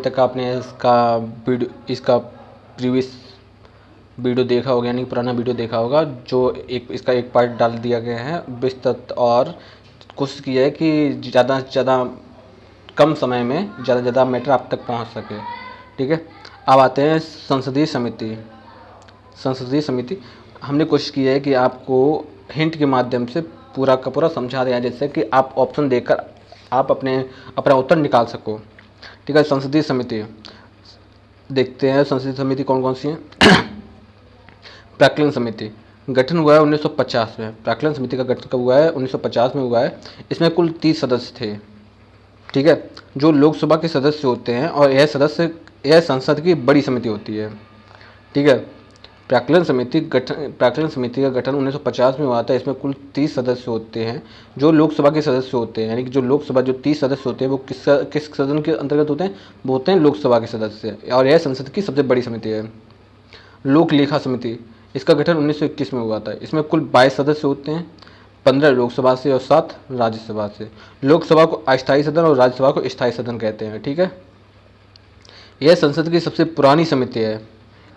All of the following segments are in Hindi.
तक आपने इसका प्रीवियस वीडियो देखा होगा, यानी पुराना वीडियो देखा होगा, जो इसका एक पार्ट डाल दिया गया है विस्तृत, और कोशिश की है कि ज़्यादा से ज़्यादा कम समय में ज़्यादा से ज़्यादा मैटर आप तक पहुंच सके। ठीक है, अब आते हैं संसदीय समिति। हमने कोशिश की है कि आपको हिंट के माध्यम से पूरा का पूरा समझा दिया, जैसे कि आप ऑप्शन देकर आप अपना उत्तर निकाल सको। ठीक है, संसदीय समिति देखते हैं। संसदीय समिति कौन कौन सी है? प्राक्कलन समिति गठन हुआ है 1950 में। प्राक्कलन समिति का गठन कब हुआ है? 1950 में हुआ है। इसमें कुल 30 सदस्य थे। ठीक है, जो लोकसभा के सदस्य होते हैं, और यह संसद की बड़ी समिति होती है। ठीक है, प्राक्कलन समिति का गठन 1950 में हुआ था। इसमें कुल 30 सदस्य होते हैं, जो लोकसभा के सदस्य होते हैं, यानी कि जो 30 सदस्य होते हैं वो किस सदन के अंतर्गत होते हैं? वो होते हैं लोकसभा के सदस्य, और यह संसद की सबसे बड़ी समिति है। लोक लेखा समिति, इसका गठन 1921 में हुआ था। इसमें कुल 22 सदस्य होते हैं, 15 लोकसभा से और 7 राज्यसभा से। लोकसभा को अस्थायी सदन और राज्यसभा को स्थायी सदन कहते हैं। ठीक है, यह संसद की सबसे पुरानी समिति है।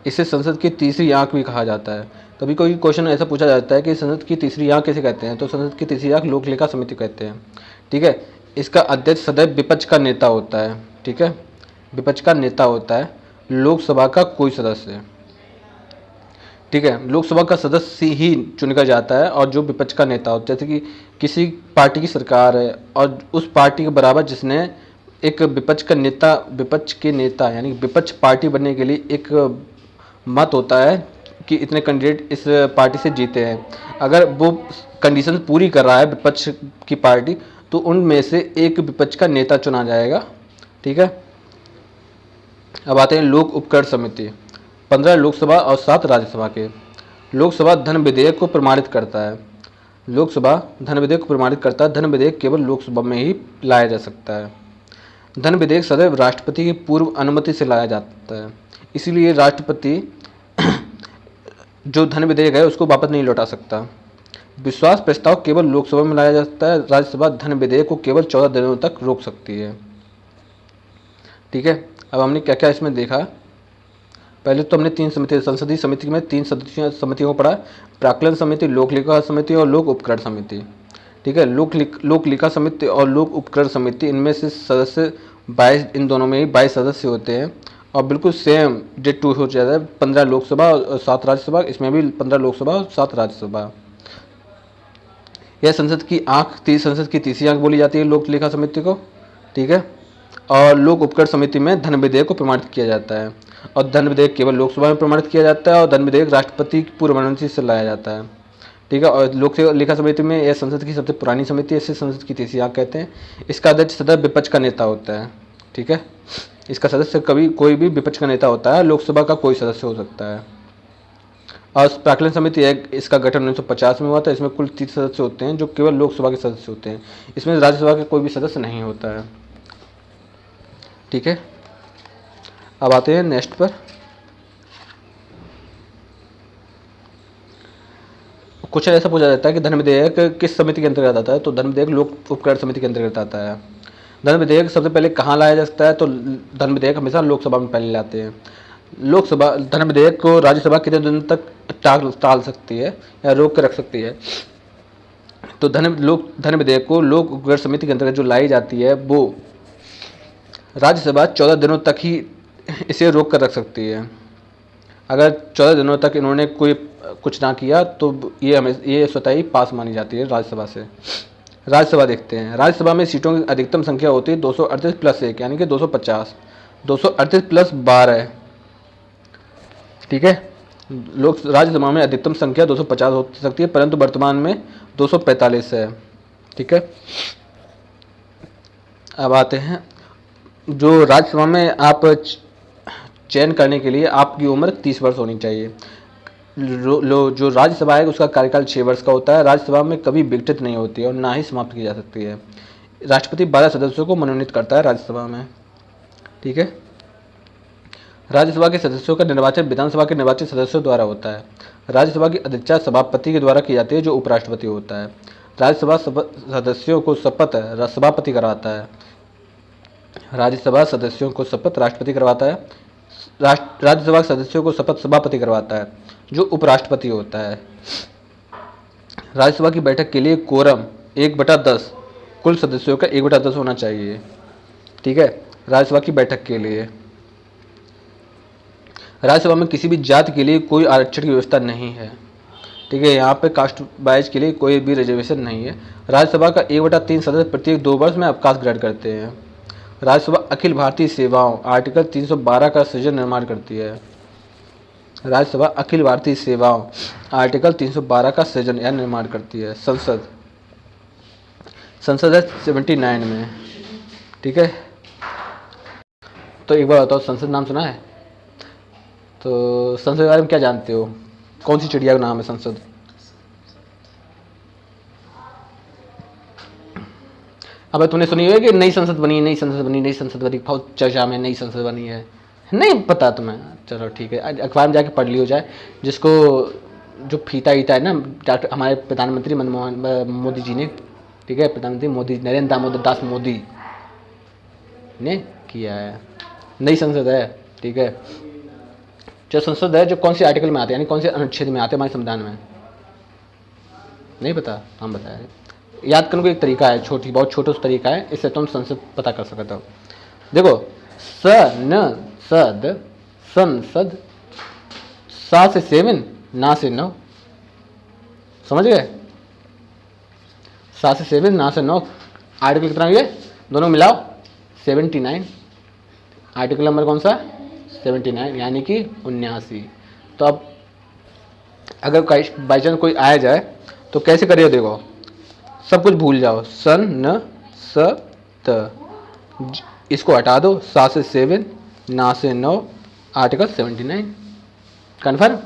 इसे संसद की तीसरी आंख भी कहा जाता है। कभी कोई क्वेश्चन ऐसा पूछा जाता है कि संसद की तीसरी आंख कैसे कहते हैं, तो संसद की तीसरी आंख लोक लेखा समिति कहते हैं। ठीक है, इसका अध्यक्ष सदैव विपक्ष का नेता होता है। ठीक है, विपक्ष का नेता होता है, लोकसभा का कोई सदस्य। ठीक है, लोकसभा का सदस्य ही चुनकर जाता है, और जो विपक्ष का नेता होता है, जैसे कि किसी पार्टी की सरकार है और उस पार्टी के बराबर जिसने एक विपक्ष के नेता यानी विपक्ष पार्टी बनने के लिए एक मत होता है कि इतने कैंडिडेट इस पार्टी से जीते हैं। अगर वो कंडीशन पूरी कर रहा है विपक्ष की पार्टी, तो उनमें से एक विपक्ष का नेता चुना जाएगा। ठीक है, अब आते हैं लोक उपकरण समिति। 15 लोकसभा और 7 राज्यसभा के। लोकसभा धन विधेयक को प्रमाणित करता है। धन विधेयक केवल लोकसभा में ही लाया जा सकता है। धन विधेयक सदैव राष्ट्रपति की पूर्व अनुमति से लाया जाता है, इसीलिए राष्ट्रपति जो धन विधेयक है उसको वापस नहीं लौटा सकता। विश्वास प्रस्ताव केवल लोकसभा में लाया जा सकता है। राज्यसभा धन विधेयक को केवल 14 दिनों तक रोक सकती है। ठीक है, अब हमने क्या क्या इसमें देखा। पहले तो हमने 3 समिति, संसदीय समिति में 3 समितियों को पढ़ा, प्राक्कलन समिति, लोक लेखा समिति और लोक उपकरण समिति। ठीक है, लोक लेखा समिति और लोक उपकरण समिति, इनमें से सदस्य 22, इन दोनों में ही 22 सदस्य होते हैं, और बिल्कुल सेम डेट टू हो जाता है। 15 लोकसभा और 7 राज्यसभा, इसमें भी 15 लोकसभा और 7 राज्यसभा। यह संसद की तीसरी आंख बोली जाती है लोक लेखा समिति को। ठीक है, और लोक उपकरण समिति में धन विधेयक को प्रमाणित किया जाता है, और धन विधेयक केवल लोकसभा में प्रमाणित किया जाता है, और धन विधेयक राष्ट्रपति की पूर्व अनुमति से लाया जाता है। ठीक है, और लोक लेखा समिति में यह संसद की सबसे पुरानी समिति है, इसे संसद की तीसरी आंख कहते हैं। इसका अध्यक्ष सदैव विपक्ष का नेता होता है। ठीक है, इसका सदस्य कोई भी विपक्ष का नेता होता है, लोकसभा का कोई सदस्य हो सकता है। और प्राक्कलन समिति है, इसका गठन 1950 में हुआ था। इसमें कुल 30 सदस्य होते हैं, जो केवल लोकसभा के सदस्य होते हैं। इसमें राज्यसभा के कोई भी सदस्य नहीं होता है। ठीक है, अब आते हैं नेक्स्ट पर। कुछ ऐसा पूछा जाता है कि धन विधेयक किस समिति के अंतर्गत आता है, तो धन विधेयक लोक उपकरण समिति के अंतर्गत आता है। धन विधेयक सबसे पहले कहाँ लाया जा सकता है, तो धन विधेयक हमेशा लोकसभा में पहले लाते हैं। लोकसभा धन विधेयक को राज्यसभा कितने दिन तक टाल सकती है या रोक कर रख सकती है, तो धन विधेयक को लोक उपकरण समिति के अंतर्गत जो लाई जाती है, वो राज्यसभा 14 दिनों तक ही इसे रोक कर रख सकती है। अगर 14 दिनों तक इन्होंने कुछ ना किया तो ये स्वतः ही पास मानी जाती है राज्यसभा से। राज्यसभा देखते हैं। राज्यसभा में सीटों की अधिकतम संख्या होती है 238 प्लस 1, यानी कि 250। 238 प्लस 12। ठीक है, राज्यसभा में अधिकतम संख्या 250 हो सकती है, परंतु वर्तमान में 245 है। ठीक है, अब आते हैं, जो राज्यसभा में आप चयन करने के लिए आपकी उम्र 30 वर्ष होनी चाहिए। जो राज्यसभा है उसका कार्यकाल 6 वर्ष का होता है। राज्यसभा में कभी विघटित नहीं होती है और ना ही समाप्त की जा सकती है। राष्ट्रपति 12 सदस्यों को मनोनीत करता है राज्यसभा में। ठीक है, राज्यसभा के सदस्यों का निर्वाचन विधानसभा के निर्वाचित सदस्यों द्वारा होता है। राज्यसभा की अध्यक्षता सभापति के द्वारा की जाती है, जो उपराष्ट्रपति होता है। राज्यसभा सदस्यों को शपथ सभापति कराता है। राज्यसभा सदस्यों को शपथ राष्ट्रपति करवाता है। राज्यसभा सदस्यों को शपथ सभापति करवाता है, जो उपराष्ट्रपति होता है। राज्यसभा की बैठक के लिए कोरम 1/10 कुल सदस्यों का 1/10 होना चाहिए। ठीक है, राज्यसभा की बैठक के लिए। राज्यसभा में किसी भी जाति के लिए कोई आरक्षण की व्यवस्था नहीं है। ठीक है, यहाँ पे कास्ट वाइज के लिए कोई भी रिजर्वेशन नहीं है। राज्यसभा का 1/3 सदस्य प्रत्येक 2 वर्ष में अवकाश ग्रहण करते हैं। राज्यसभा अखिल भारतीय सेवाओं आर्टिकल 312 का सृजन निर्माण करती है। राज्यसभा अखिल भारतीय सेवाओं आर्टिकल 312 का सृजन या निर्माण करती है। संसद है 79 में। ठीक है, तो एक बार बताओ, संसद नाम सुना है? तो संसद के बारे में क्या जानते हो? कौन सी चिड़िया का नाम है संसद? अब तुमने सुनी है कि नई संसद बनी, नई संसद बनी, नई संसद बनी, बहुत चर्चा में नई संसद बनी है, नहीं पता तुम्हें? चलो ठीक है, अखबार में जाके पढ़ लियो जाए। जिसको जो फीता ईता है ना, डॉक्टर हमारे प्रधानमंत्री मनमोहन मोदी जी ने, ठीक है, प्रधानमंत्री मोदी नरेंद्र दामोदर दास मोदी ने किया है। नई संसद है। ठीक है, जो संसद है जो कौन से आर्टिकल में आते हैं, यानी कौन से अनुच्छेद में आते हैं हमारे संविधान में? नहीं पता? हम बताएं। याद करने का एक तरीका है, बहुत छोटा सा तरीका है, इससे तुम संसद पता कर सकते हो। देखो, सद संसद, सा से 7, ना से 9, समझ गए? सा से 7, ना से 9। आर्टिकल कितना ये दोनों मिलाओ? 79। आर्टिकल नंबर कौन सा? 79, यानी कि 79। तो अब अगर बाई चांस कोई आया जाए तो कैसे करिए? देखो, सब कुछ भूल जाओ, सन न स त, इसको हटा दो, सा से 7, ना से 9, आर्टिकल 79। कन्फर्म?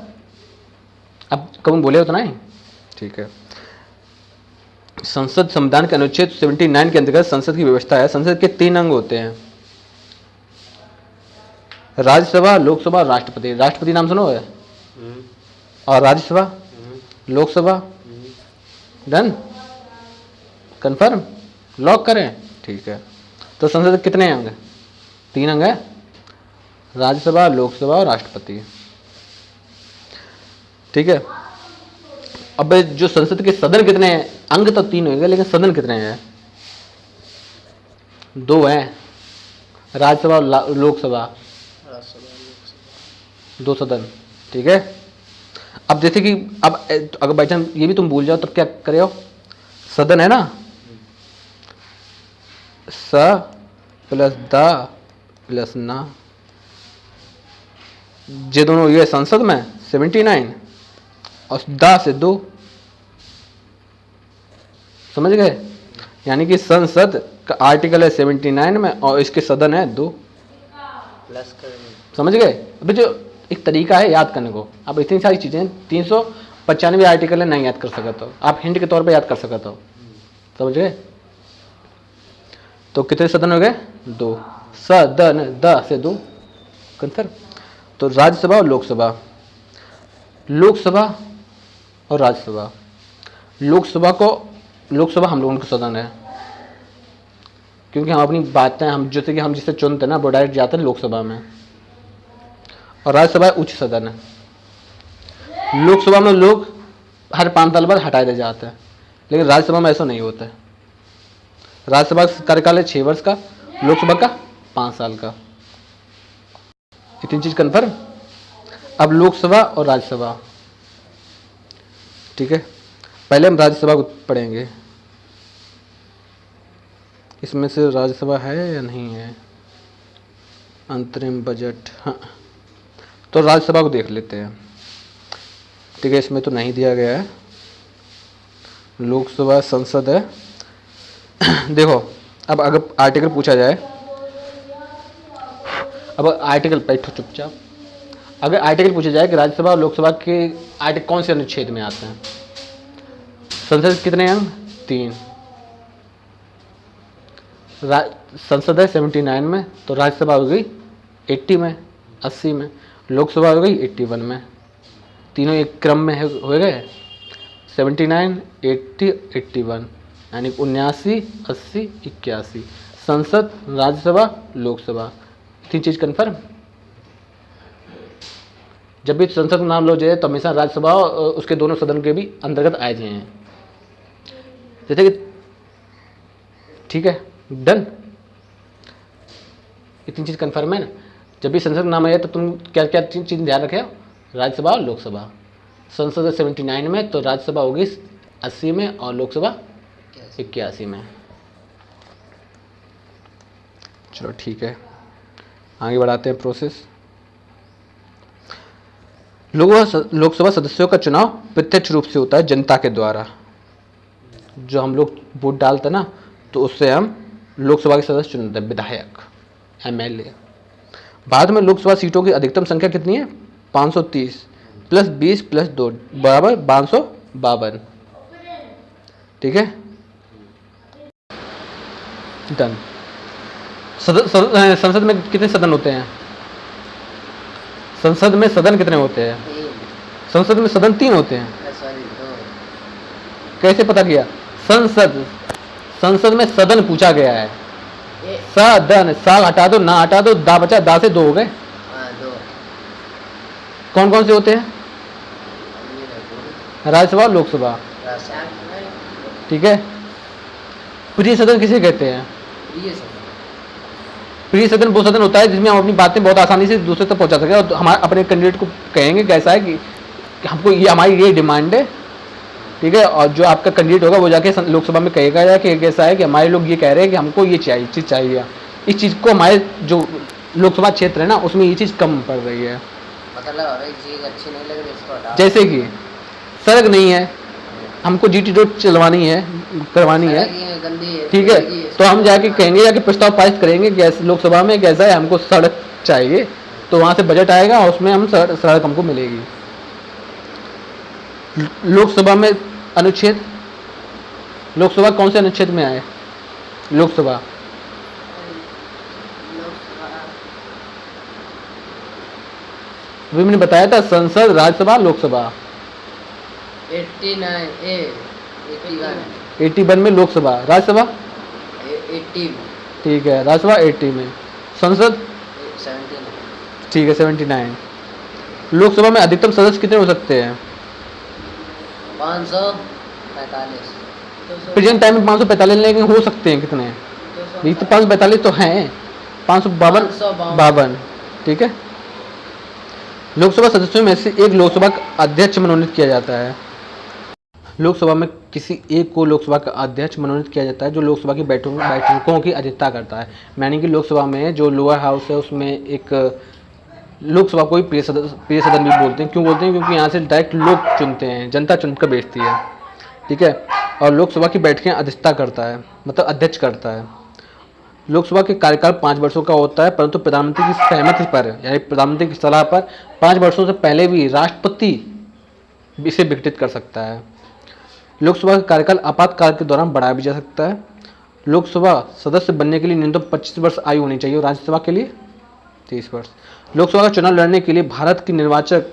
अब कौन बोले उतना ही? ठीक है। संसद संविधान के अनुच्छेद 79 के अंतर्गत संसद की व्यवस्था है। संसद के 3 अंग होते हैं, राज्यसभा, लोकसभा, राष्ट्रपति। राष्ट्रपति नाम सुनो है? और Rajya Sabha, Lok Sabha. Done? Confirm? Lock करें? ठीक है। तो संसद के कितने अंग? 3 अंग है, राज्यसभा, लोकसभा और राष्ट्रपति। ठीक है। अब जो संसद के सदन कितने हैं? अंग तो 3 होंगे, लेकिन सदन कितने हैं? 2 हैं, राज्यसभा और लोकसभा, 2 सदन। ठीक है। अब जैसे कि अब अगर बाई चांस ये भी तुम भूल जाओ तब क्या करे हो? सदन है ना, स प्लस द प्लस ना, ये दोनों ये संसद में 79 और दा से 2, समझ गए? यानी कि संसद का आर्टिकल है 79 में और इसके सदन है 2 प्लस करने, समझ गए? अभी जो एक तरीका है याद करने को, अब इतनी सारी चीजें 395 आर्टिकल है, नहीं याद कर सकते तो आप हिंट के तौर पे याद कर सकते हो, समझ गए? तो कितने सदन हो गए? 2 सदन, द से 2, कंफर्म? तो राज्यसभा और लोकसभा, लोकसभा और राज्यसभा। लोकसभा हम लोगों का सदन है, क्योंकि हम अपनी बातें हम जैसे कि हम जिसे चुनते हैं ना वो डायरेक्ट जाते हैं लोकसभा में, और राज्यसभा उच्च सदन है। लोकसभा में लोग हर 5 साल बाद हटाए दे जाते हैं, लेकिन राज्यसभा में ऐसा नहीं होता है। राज्यसभा का कार्यकाल है 6 वर्ष का, लोकसभा का 5 साल का। इतनी चीज कन्फर्म? अब लोकसभा और राज्यसभा, ठीक है। पहले हम राज्यसभा को पढ़ेंगे, इसमें से राज्यसभा है या नहीं है? अंतरिम बजट, हाँ, तो राज्यसभा को देख लेते हैं। ठीक है, इसमें तो नहीं दिया गया है। लोकसभा संसद है। देखो, अब अगर आर्टिकल पूछा जाए, अब आर्टिकल बैठो चुपचाप, अगर आर्टिकल पूछा जाए कि राज्यसभा और लोकसभा के आर्टिकल कौन से अनुच्छेद में आते हैं? संसद कितने अंग? 3। संसद है 79 में, तो राज्यसभा हो गई 80 में, 80 में, लोकसभा हो गई 81 में। तीनों एक क्रम में हो गए, 79, 80, 81, यानी 79, 80, 81। संसद, राज्यसभा, लोकसभा, 3 चीज कन्फर्म। जब भी संसद का नाम लो जाए तो हमेशा राज्यसभा और उसके दोनों सदन के भी अंतर्गत आए जाए हैं, जैसे कि ठीक है, डन। ये 3 चीज कन्फर्म है ना। जब भी संसद का नाम आया तो तुम क्या क्या चीज ध्यान रखे, राज्यसभा और लोकसभा। संसद है 79 में, तो राज्यसभा होगी 80 में और लोकसभा 81 में। चलो ठीक है, आगे बढ़ाते हैं प्रोसेस। लोकसभा सदस्यों का चुनाव प्रत्यक्ष रूप से होता है जनता के द्वारा। जो हम लोग वोट डालते हैं ना, तो उससे हम लोकसभा के सदस्य चुनते हैं, विधायक, एमएलए। भारत में लोकसभा सीटों की अधिकतम संख्या कितनी है? 530 प्लस 20 प्लस 2 बराबर 552। ठीक है, डन। संसद में कितने सदन होते हैं? संसद में सदन कितने होते हैं? संसद में सदन 3 होते हैं। कैसे पता किया? संसद में सदन पूछा गया है। सदन, सा हटा दो, ना हटा दो, दा बचा, दा से 2 हो गए। कौन कौन से होते हैं? राज्यसभा, लोकसभा। ठीक है, प्रिय सदन किसे कहते हैं? प्रिय सदन वो सदन होता है जिसमें हम अपनी बातें बहुत आसानी से दूसरे तक पहुंचा सके, और हमारे अपने कैंडिडेट को कहेंगे कि ऐसा है कि हमको ये, हमारी ये डिमांड है। ठीक है, और जो आपका कैंडिडेट होगा वो जाके लोकसभा में कहेगा कि ऐसा है कि हमारे लोग ये कह रहे हैं कि हमको ये चीज़ चाहिए। इस चीज़ को हमारे जो लोकसभा क्षेत्र है ना, उसमें ये चीज़ कम पड़ रही है। मतलब चीज़ अच्छी नहीं लग रही, इसको हटा। जैसे कि सड़क नहीं है, हमको जीटी रोड चलवानी है, करवानी है, ठीक है, तो हम जाके कहेंगे, जाके प्रस्ताव पारित करेंगे गैस लोकसभा में, कैसा है हमको सड़क चाहिए, तो वहाँ से बजट आएगा और उसमें हम सड़क हमको मिलेगी। लोकसभा में अनुच्छेद, लोकसभा कौन से अनुच्छेद में आए? लोकसभा अभी मैंने बताया था, संसद, राज्यसभा, लोकसभा। 81 में लोकसभा, राज्यसभा 80। ठीक है, राज्यसभा 80 में, संसद 79। ठीक है, 79। लोकसभा में अधिकतम सदस्य कितने हो सकते हैं? 545। प्रेजेंट टाइम में 545, लेकिन हो सकते हैं कितने? ये तो 545 तो हैं, 552। ठीक है, लोकसभा सदस्यों में से एक लोकसभा का अध्यक्ष मनोनीत किया जाता है। लोकसभा में किसी एक को लोकसभा का अध्यक्ष मनोनीत किया जाता है जो लोकसभा की बैठकों की अध्यक्षता करता है। यानी कि लोकसभा में जो लोअर हाउस है उसमें एक लोकसभा को ही प्रिय सदन भी बोलते हैं। क्यों बोलते हैं? क्योंकि यहाँ से डायरेक्ट लोग चुनते हैं, जनता चुनकर भेजती है। ठीक है, और लोकसभा की बैठकें अध्यक्षता करता है, मतलब अध्यक्ष करता है। लोकसभा के कार्यकाल 5 वर्षों का होता है, परंतु प्रधानमंत्री की सहमति पर, यानी प्रधानमंत्री की सलाह पर 5 वर्षों से पहले भी राष्ट्रपति इसे विघटित कर सकता है। लोकसभा का कार्यकाल आपातकाल के दौरान बढ़ाया भी जा सकता है। लोकसभा सदस्य बनने के लिए न्यूनतम 25 वर्ष आयु होनी चाहिए और राज्यसभा के लिए 30 वर्ष। लोकसभा का चुनाव लड़ने के लिए भारत की निर्वाचक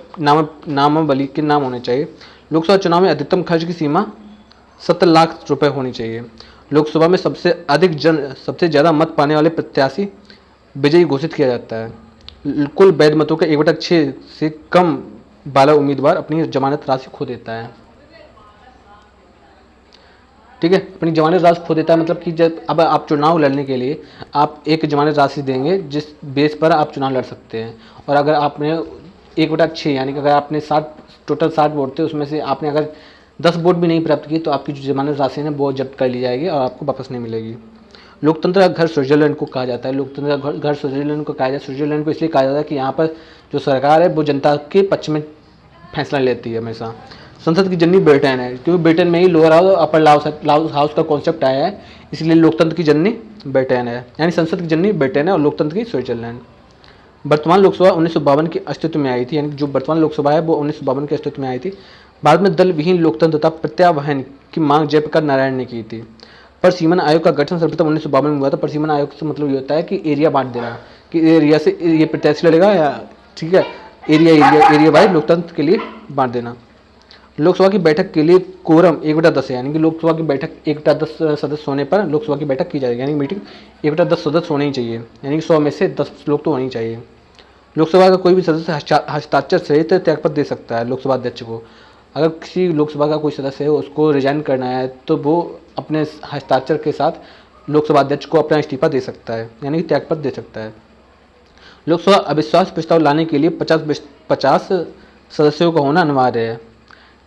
नामावली के नाम होने चाहिए। लोकसभा चुनाव में अधिकतम खर्च की सीमा 70 लाख रुपए होनी चाहिए। लोकसभा में सबसे ज़्यादा मत पाने वाले प्रत्याशी विजयी घोषित किया जाता है। कुल वैध मतों के 1/6 से कम वाला उम्मीदवार अपनी जमानत राशि खो देता है। ठीक है, अपनी जमानत राशि खो देता है, मतलब कि जब अब आप चुनाव लड़ने के लिए आप एक जमानत राशि देंगे जिस बेस पर आप चुनाव लड़ सकते हैं। और अगर आपने 1/6 यानी कि अगर आपने टोटल 60 वोट थे, उसमें से आपने अगर 10 वोट भी नहीं प्राप्त की तो आपकी जो जमानत राशि है वो जब्त कर ली जाएगी और आपको वापस नहीं मिलेगी। लोकतंत्र का घर स्विट्जरलैंड को कहा जाता है। लोकतंत्र का घर स्विट्जरलैंड को कहा जाता है। स्विट्जरलैंड को इसलिए कहा जाता है कि यहाँ पर जो सरकार है वो जनता के पक्ष में फैसला लेती है हमेशा। संसद की जननी ब्रिटेन है, क्योंकि ब्रिटेन में ही लोअर हाउस और अपर हाउस का कॉन्सेप्ट आया है, इसलिए लोकतंत्र की जननी ब्रिटेन है। यानी संसद की जननी ब्रिटेन है और लोकतंत्र की स्विट्जरलैंड। वर्तमान लोकसभा 1952 के अस्तित्व में आई थी, यानी जो वर्तमान लोकसभा है वो 1952 के अस्तित्व में आई थी। भारत में दल विहीन लोकतंत्र तथा प्रत्यावहन की मांग जयप्रकाश नारायण ने की थी। परसीमन आयोग का गठन सर्वप्रथम 1952 में हुआ था। परसीमन आयोग से मतलब ये होता है कि एरिया बांट देना, कि एरिया से ये प्रत्याशी लड़ेगा, या ठीक है एरिया वाइज लोकतंत्र के लिए बांट देना। लोकसभा की बैठक के लिए कोरम 1/10 है, यानी कि लोकसभा की बैठक 1/10 सदस्य होने पर लोकसभा की बैठक की जाएगी, यानी मीटिंग 1/10 सदस्य होने ही चाहिए, यानी कि 100 में से 10 लोग तो होने ही चाहिए। लोकसभा का कोई भी सदस्य हस्ताक्षर सहित त्यागपत्र दे सकता है लोकसभा अध्यक्ष को। अगर किसी लोकसभा का कोई सदस्य है उसको रिजाइन करना है तो वो अपने हस्ताक्षर के साथ लोकसभा अध्यक्ष को अपना इस्तीफा दे सकता है, यानी कि त्यागपत्र दे सकता है। लोकसभा अविश्वास प्रस्ताव लाने के लिए 50 सदस्यों का होना अनिवार्य है।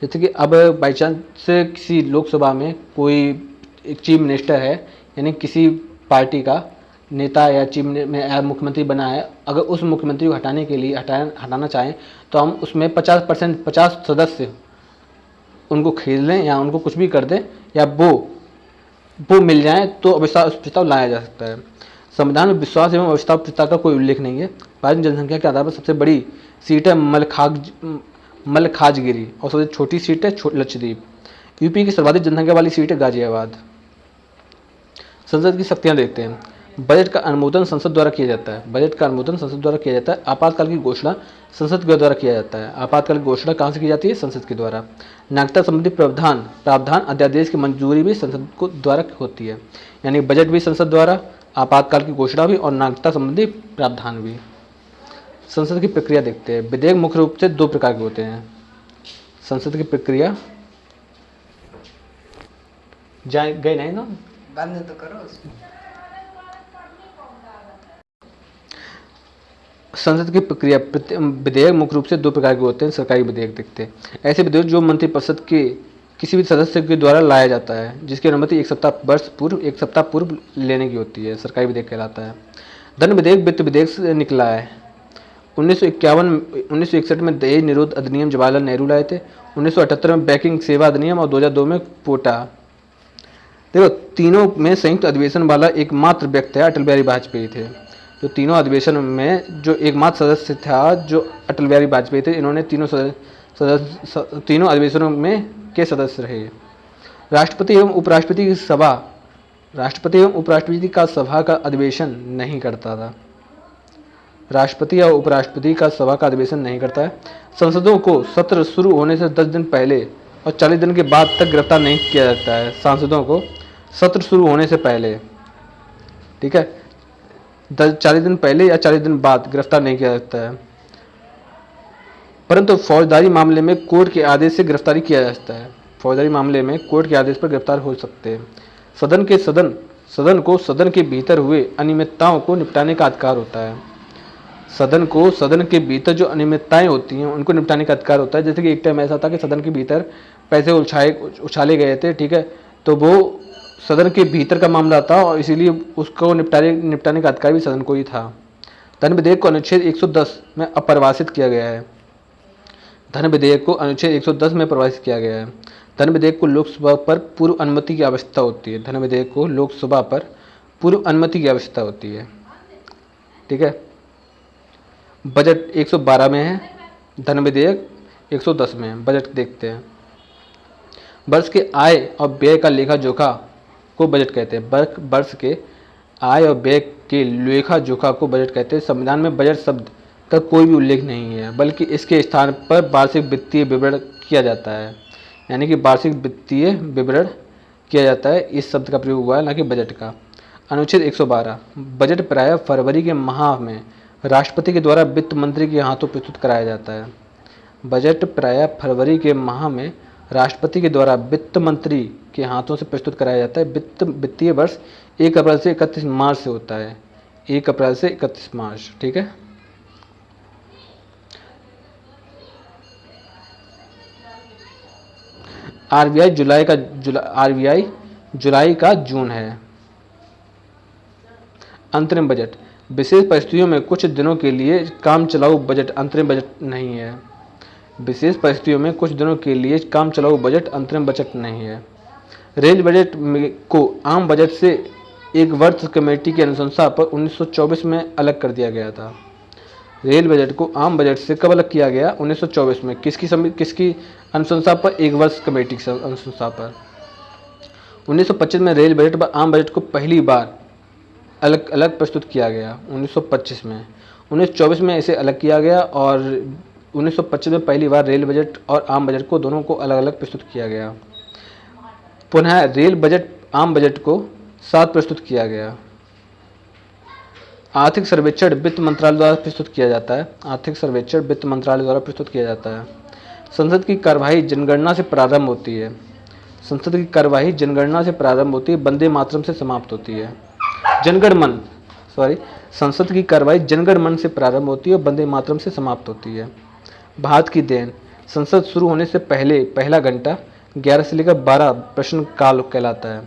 जैसे कि अब बाई चांस किसी लोकसभा में कोई एक चीफ मिनिस्टर है, यानी किसी पार्टी का नेता या मुख्यमंत्री बना है, अगर उस मुख्यमंत्री को हटाने के लिए हटाना चाहें तो हम उसमें 50 सदस्य उनको खरीद लें या उनको कुछ भी कर दें या वो मिल जाएं तो अविश्वास प्रस्ताव लाया जा सकता है। संविधान में विश्वास एवं अविश्वास प्रस्ताव का कोई उल्लेख नहीं है। भारत में जनसंख्या के आधार पर सबसे बड़ी सीट है मलखाजगिरी और सबसे छोटी सीट है लक्षद्वीप। यूपी की सर्वाधिक जनसंख्या वाली सीट है गाजियाबाद। संसद की शक्तियां देखते हैं। बजट का अनुमोदन संसद द्वारा किया जाता है। बजट का अनुमोदन संसद द्वारा किया जाता है। आपातकाल की घोषणा संसद के द्वारा किया जाता है। आपातकाल की घोषणा कहाँ से की जाती है? संसद के द्वारा। नागरिकता संबंधी प्रावधान अध्यादेश की मंजूरी भी संसद को द्वारा होती है, यानी बजट भी संसद द्वारा, आपातकाल की घोषणा भी और नागरिकता संबंधी प्रावधान भी। संसद की प्रक्रिया देखते हैं। विधेयक मुख्य रूप से 2 प्रकार के होते हैं। संसद की प्रक्रिया गए नहीं ना, बंद तो करो। संसद की प्रक्रिया विधेयक मुख्य रूप से 2 प्रकार के होते हैं। सरकारी विधेयक देखते हैं। ऐसे विधेयक जो मंत्रिपरिषद के किसी भी सदस्य के द्वारा लाया जाता है, जिसकी अनुमति 1 सप्ताह पूर्व लेने की होती है, सरकारी विधेयक कहलाता है। धन विधेयक वित्त विधेयक से निकला है। 1961 में दहेज निरोध अधिनियम जवाहरलाल नेहरू लाए थे। 1978 में बैंकिंग सेवा अधिनियम और 2002 में पोटा। देखो, तीनों में संयुक्त अधिवेशन वाला एकमात्र व्यक्ति अटल बिहारी वाजपेयी थे। जो तीनों अधिवेशन में जो एकमात्र सदस्य था जो अटल बिहारी वाजपेयी थे। इन्होंने तीनों अधिवेशनों में के सदस्य रहे। राष्ट्रपति एवं उपराष्ट्रपति का सभा का अधिवेशन नहीं करता था। राष्ट्रपति या उपराष्ट्रपति का सभा का अधिवेशन नहीं करता है। संसदों को सत्र शुरू होने से 10 दिन पहले और 40 दिन के बाद तक गिरफ्तार नहीं किया जाता है। सांसदों को सत्र शुरू होने से पहले, ठीक है, 40 दिन पहले या 40 दिन बाद गिरफ्तार नहीं किया जाता है, परंतु फौजदारी मामले में कोर्ट के आदेश से गिरफ्तारी किया जा सकता है। फौजदारी मामले में कोर्ट के आदेश पर गिरफ्तार हो सकते हैं। सदन को सदन के भीतर हुए अनियमितताओं को निपटाने का अधिकार होता है। सदन को सदन के भीतर जो अनियमितताएं होती हैं उनको निपटाने का अधिकार होता है। जैसे कि एक टाइम ऐसा था कि सदन के भीतर पैसे उछाले गए थे, ठीक है, तो वो सदन के भीतर का मामला था और इसीलिए उसको निपटाने का अधिकार भी सदन को ही था। धन विधेयक को अनुच्छेद 110 में अपरिभाषित किया गया है। धन विधेयक को अनुच्छेद 110 में परिभाषित किया गया है। धन विधेयक को लोकसभा पर पूर्व अनुमति की आवश्यकता होती है। धन विधेयक को लोकसभा पर पूर्व अनुमति की आवश्यकता होती है, ठीक है। बजट 112 में है, धन विधेयक 110 में है। बजट देखते हैं। वर्ष के आय और व्यय का लेखा जोखा को बजट कहते हैं। वर्ष के आय और व्यय के लेखा जोखा को बजट कहते हैं। संविधान में बजट शब्द का कोई भी उल्लेख नहीं है, बल्कि इसके स्थान पर वार्षिक वित्तीय विवरण किया जाता है, यानी कि वार्षिक वित्तीय विवरण किया जाता है। इस शब्द का प्रयोग हुआ है, ना कि बजट का। अनुच्छेद 112, बजट प्रायः फरवरी के माह में राष्ट्रपति के द्वारा वित्त मंत्री के हाथों प्रस्तुत कराया जाता है। बजट प्रायः फरवरी के माह में राष्ट्रपति के द्वारा वित्त मंत्री के हाथों से प्रस्तुत कराया जाता है। वित्तीय वर्ष 1 अप्रैल से 31 मार्च से होता है। 1 अप्रैल से 31 मार्च, ठीक है। आरबीआई जुलाई का जून है। अंतरिम बजट विशेष परिस्थितियों में कुछ दिनों के लिए काम चलाऊ बजट अंतरिम बजट नहीं है। विशेष परिस्थितियों में कुछ दिनों के लिए काम चलाऊ बजट अंतरिम बजट नहीं है। रेल बजट को आम बजट से एक वर्ष कमेटी की अनुशंसा पर 1924 में अलग कर दिया गया था। रेल बजट को आम बजट से कब अलग किया गया? 1924 में। किसकी अनुशंसा पर? एक वर्ष कमेटी की अनुशंसा पर। 1925 में रेल बजट व आम बजट को पहली बार अलग प्रस्तुत किया गया 1925 में। 1924 में इसे अलग किया गया और 1925 में पहली बार रेल बजट और आम बजट को दोनों को अलग अलग प्रस्तुत किया गया। पुनः रेल बजट आम बजट को साथ प्रस्तुत किया गया। आर्थिक सर्वेक्षण वित्त मंत्रालय द्वारा प्रस्तुत किया जाता है। आर्थिक सर्वेक्षण वित्त मंत्रालय द्वारा प्रस्तुत किया जाता है। संसद की कार्यवाही जनगणना से प्रारंभ होती है। संसद की कार्यवाही जनगणना से प्रारंभ होती है, वंदे मातरम से समाप्त होती है। संसद की कार्यवाही जनगण मन से प्रारंभ होती है और वंदे मातरम से समाप्त होती है। भारत की देन, संसद शुरू होने से पहले पहला घंटा 11 से लेकर 12 प्रश्न काल कहलाता है।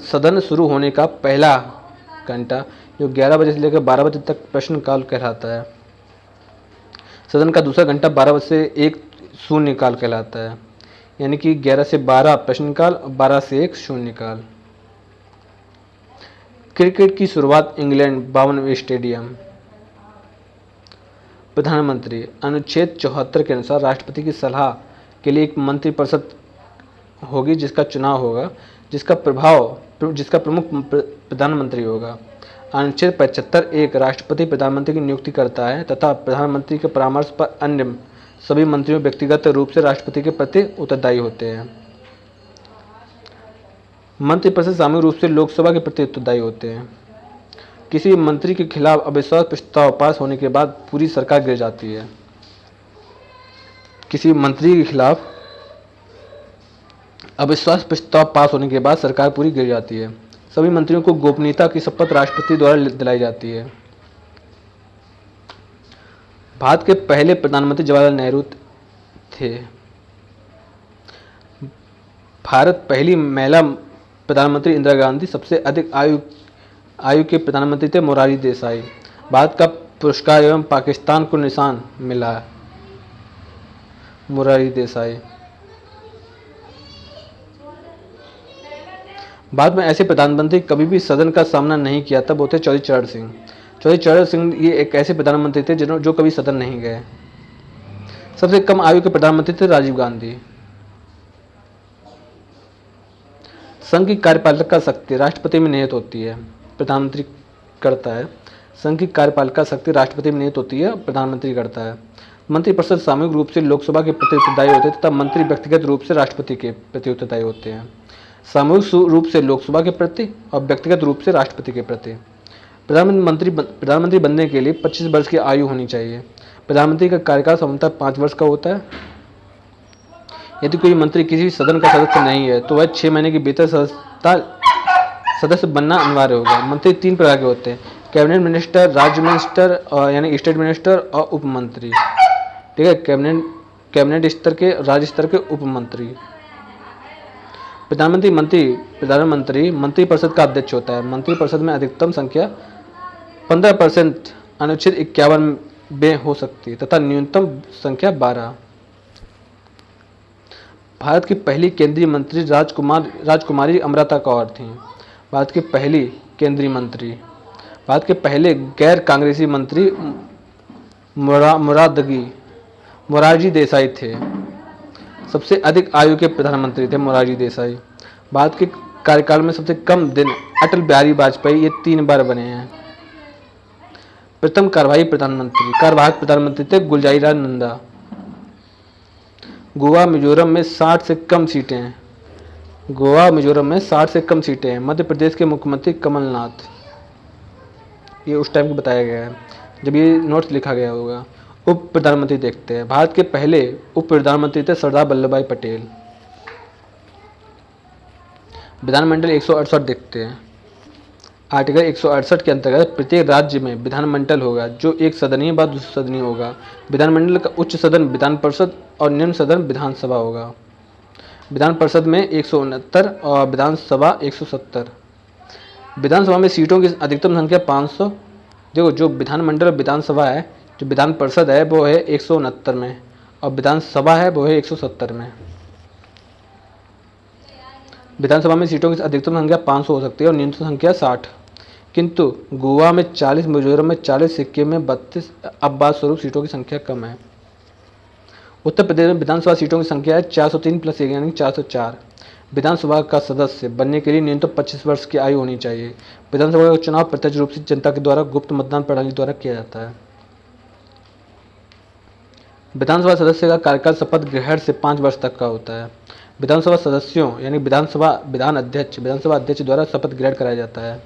सदन शुरू होने का पहला घंटा जो 11 बजे से लेकर 12 बजे तक प्रश्न काल कहलाता है। सदन का दूसरा घंटा 12 बजे से 1 शून्यकाल कहलाता है, यानी कि 11 से 12 प्रश्नकाल और 12 से 1 शून्यकाल। क्रिकेट की शुरुआत इंग्लैंड 52वें स्टेडियम। प्रधानमंत्री, अनुच्छेद 74 के अनुसार राष्ट्रपति की सलाह के लिए एक मंत्रिपरिषद होगी जिसका चुनाव होगा, जिसका प्रमुख प्रधानमंत्री होगा। अनुच्छेद 75 एक राष्ट्रपति प्रधानमंत्री की नियुक्ति करता है तथा प्रधानमंत्री के परामर्श पर अन्य सभी मंत्रियों व्यक्तिगत रूप से राष्ट्रपति के प्रति उत्तरदायी होते हैं। मंत्रिपरिषद सामूहिक रूप से लोकसभा के प्रति उत्तरदायी होते हैं। किसी मंत्री के खिलाफ अविश्वास प्रस्ताव पास होने के बाद पूरी सरकार गिर जाती है। किसी मंत्री के खिलाफ अविश्वास प्रस्ताव पास होने के बाद सरकार पूरी गिर जाती है। सभी मंत्रियों को गोपनीयता की शपथ राष्ट्रपति द्वारा दिलाई जाती है। भारत के पहले प्रधानमंत्री जवाहरलाल नेहरू थे। भारत पहली महिला प्रधानमंत्री इंदिरा गांधी। सबसे अधिक आयु के प्रधानमंत्री थे मोरारजी देसाई। भारत का पुरस्कार एवं पाकिस्तान को निशान मिला है मोरारजी देसाई। भारत में ऐसे प्रधानमंत्री कभी भी सदन का सामना नहीं किया था, वो थे चौधरी चरण सिंह। चौधरी चरण सिंह ये एक ऐसे प्रधानमंत्री थे जो कभी सदन नहीं गए। सबसे कम आयु के प्रधानमंत्री थे राजीव गांधी। संघ की कार्यपालिका शक्ति राष्ट्रपति में निहित होती है, प्रधानमंत्री करता है। संघ की कार्यपालिका शक्ति राष्ट्रपति में निहित होती है, प्रधानमंत्री करता है। मंत्रिपरिषद सामूहिक रूप से लोकसभा के प्रति उत्तरदायी होते हैं तथा मंत्री व्यक्तिगत रूप से राष्ट्रपति के प्रति उत्तरदायी होते हैं। सामूहिक रूप से लोकसभा के प्रति और व्यक्तिगत रूप से राष्ट्रपति के प्रति। प्रधानमंत्री बनने के लिए 25 वर्ष की आयु होनी चाहिए। प्रधानमंत्री का कार्यकाल सामान्यतः 5 वर्ष का होता है। यदि कोई मंत्री किसी सदन का सदस्य नहीं है तो वह 6 महीने के भीतर सदस्य बनना अनिवार्य होगा। मंत्री 3 प्रकार के होते हैं, कैबिनेट मिनिस्टर, राज्य मिनिस्टर यानी स्टेट मिनिस्टर और उप मंत्री। ठीक है, कैबिनेट स्तर के, राज्य स्तर के उप मंत्री। प्रधानमंत्री मंत्रिपरिषद का अध्यक्ष होता है। मंत्रिपरिषद में अधिकतम संख्या 15% अनुच्छेद 51 में हो सकती है तथा न्यूनतम संख्या 12। भारत की पहली केंद्रीय मंत्री राजकुमारी अमृता कौर थीं। भारत की पहली केंद्रीय मंत्री। भारत के पहले गैर कांग्रेसी मंत्री मोरारजी देसाई थे। सबसे अधिक आयु के प्रधानमंत्री थे मोरारजी देसाई। भारत के कार्यकाल में सबसे कम दिन अटल बिहारी वाजपेयी, ये 3 बार बने हैं। प्रथम कार्यवाहक प्रधानमंत्री थे गुलज़ारीलाल नंदा। गोवा मिजोरम में 60 से कम सीटें हैं। मध्य प्रदेश के मुख्यमंत्री कमलनाथ। ये उस टाइम को बताया गया है जब ये नोट्स लिखा गया होगा। उप प्रधानमंत्री देखते हैं। भारत के पहले उप प्रधानमंत्री थे सरदार वल्लभ भाई पटेल। विधानमंडल 168 देखते हैं। आर्टिकल 168 के अंतर्गत प्रत्येक राज्य में विधानमंडल होगा जो एक सदनीय व दूसरा सदनीय होगा। विधानमंडल का उच्च सदन विधान परिषद और निम्न सदन विधानसभा होगा। विधान परिषद में 169 और विधानसभा 170। विधानसभा में सीटों की अधिकतम संख्या 500। देखो, जो विधानमंडल और विधानसभा है, जो विधान परिषद है वो है 169 में और विधानसभा है वो है 170 में। विधानसभा में सीटों की अधिकतम संख्या 500 हो सकती है और न्यूनतम संख्या 60। किंतु गोवा में 40, मिजोरम में 40, सिक्किम में 32 अपवाद स्वरूप सीटों की संख्या कम है। उत्तर प्रदेश में विधानसभा सीटों की संख्या है 403 + 1 यानी 404। विधानसभा का सदस्य बनने के लिए न्यूनतम 25 वर्ष की आयु होनी चाहिए। विधानसभा का चुनाव प्रत्यक्ष रूप से जनता के द्वारा गुप्त मतदान प्रणाली द्वारा किया जाता है। विधानसभा सदस्य का कार्यकाल शपथ ग्रहण से 5 वर्ष तक का होता है। विधानसभा सदस्यों यानी विधानसभा अध्यक्ष द्वारा शपथ ग्रहण कराया जाता है।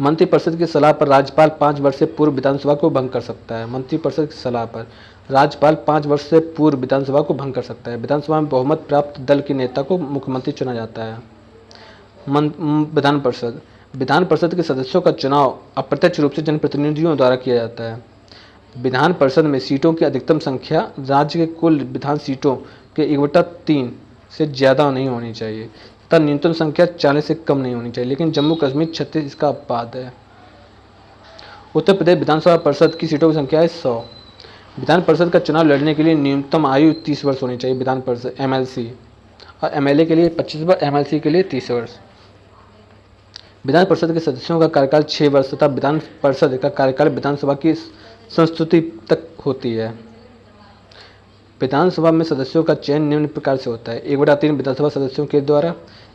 मंत्रिपरिषद की सलाह पर राज्यपाल 5 वर्ष से पूर्व विधानसभा को भंग कर सकता है। मंत्रिपरिषद की सलाह पर राज्यपाल 5 वर्ष से पूर्व विधानसभा को भंग कर सकता है। विधानसभा में बहुमत प्राप्त दल के नेता को मुख्यमंत्री चुना जाता है। विधान परिषद के सदस्यों का चुनाव अप्रत्यक्ष रूप से जनप्रतिनिधियों द्वारा किया जाता है। विधान परिषद में सीटों की अधिकतम संख्या राज्य के कुल विधान सीटों के 1/3 से ज़्यादा नहीं होनी चाहिए तथा न्यूनतम संख्या 40 से कम नहीं होनी चाहिए, लेकिन जम्मू कश्मीर 36 इसका अपवाद है। उत्तर प्रदेश विधानसभा परिषद की सीटों की संख्या है 100। विधान परिषद का चुनाव लड़ने के लिए न्यूनतम आयु 30 वर्ष होनी चाहिए विधान परिषद MLC, और MLA के लिए 25 वर्ष, MLC के लिए 30 वर्ष। विधान परिषद के सदस्यों का कार्यकाल 6 वर्ष तथा विधान परिषद का कार्यकाल विधानसभा की संस्तुति तक होती है। विधानसभा में सदस्यों का चयन निम्न प्रकार से होता है: 1/3 विधानसभा सदस्यों के द्वारा,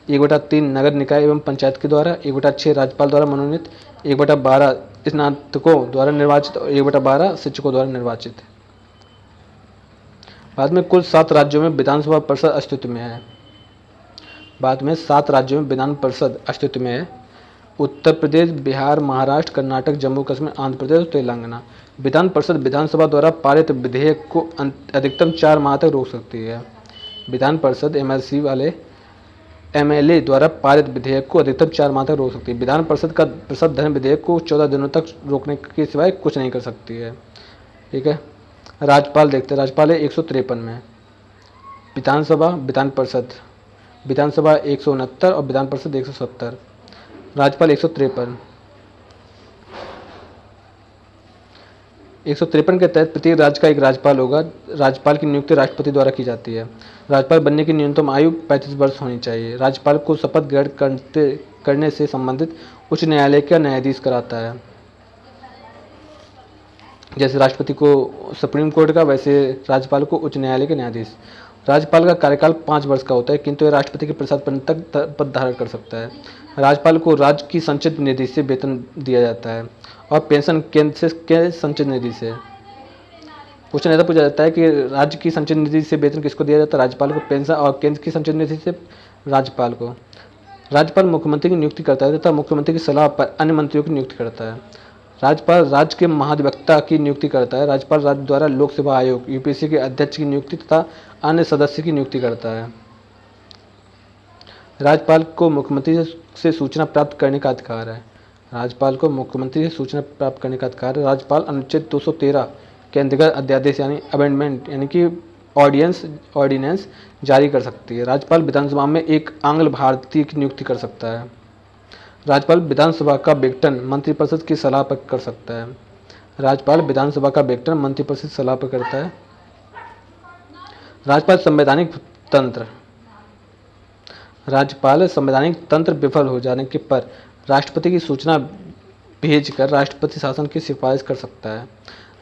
1/3 नगर निकाय एवं पंचायत के द्वारा, 1/6 राज्यपाल द्वारा मनोनीत, 1/12 स्नातकों द्वारा निर्वाचित और 1/12 शिक्षकों द्वारा निर्वाचित। बाद में कुल 7 राज्यों में विधानसभा परिषद अस्तित्व में है। उत्तर प्रदेश, बिहार, महाराष्ट्र, कर्नाटक, जम्मू कश्मीर, आंध्र प्रदेश और तेलंगाना। विधान परिषद विधानसभा द्वारा पारित विधेयक को अधिकतम 4 माह तक रोक सकती है। विधान परिषद MLA द्वारा पारित विधेयक को अधिकतम 4 माह तक रोक सकती है। विधान परिषद का प्रसाधन विधेयक को 14 दिनों तक रोकने के सिवाय कुछ नहीं कर सकती है। ठीक है, राज्यपाल देखते हैं। राज्यपाल है 153 में, विधान परिषद 169 और विधान परिषद 170। राज्यपाल 153 के तहत प्रत्येक राज्य का एक राज्यपाल होगा। राज्यपाल की नियुक्ति राष्ट्रपति द्वारा की जाती है। राज्यपाल बनने की न्यूनतम आयु 35 वर्ष होनी चाहिए। राज्यपाल को शपथ ग्रहण करने से संबंधित उच्च न्यायालय का न्यायाधीश कराता है। जैसे राष्ट्रपति को सुप्रीम कोर्ट का, वैसे राज्यपाल को उच्च न्यायालय के न्यायाधीश। राज्यपाल का कार्यकाल 5 वर्ष का होता है, किंतु यह राष्ट्रपति के प्रसाद पद तक पद धारण कर सकता है। राज्यपाल को राज्य की संचित निधि से वेतन दिया जाता है और पेंशन केंद्र के संचित निधि से। क्वेश्चन ऐसा पूछा जाता है कि राज्य की संचित निधि से वेतन किसको दिया जाता है? राज्यपाल को पेंशन, और केंद्र की संचित निधि से राज्यपाल को। राज्यपाल मुख्यमंत्री की नियुक्ति करता है तथा मुख्यमंत्री की सलाह पर अन्य मंत्रियों की नियुक्ति करता है। राज्यपाल राज्य के महाधिवक्ता की नियुक्ति करता है। राज्यपाल राज्य द्वारा लोक सेवा आयोग UPSC के अध्यक्ष की नियुक्ति तथा अन्य सदस्य की नियुक्ति करता है। राज्यपाल को मुख्यमंत्री से सूचना प्राप्त करने का अधिकार है। राज्यपाल अनुच्छेद 213 के अंतर्गत अध्यादेश यानी अमेंडमेंट यानी कि ऑर्डिनेंस जारी कर सकती है। राज्यपाल विधानसभा में एक आंग्ल भारतीय की नियुक्ति कर सकता है। राज्यपाल विधानसभा का विघटन मंत्रिपरिषद की सलाह पर कर सकता है। राज्यपाल संवैधानिक तंत्र विफल हो जाने के पर राष्ट्रपति की सूचना भेजकर राष्ट्रपति शासन की सिफारिश कर सकता है।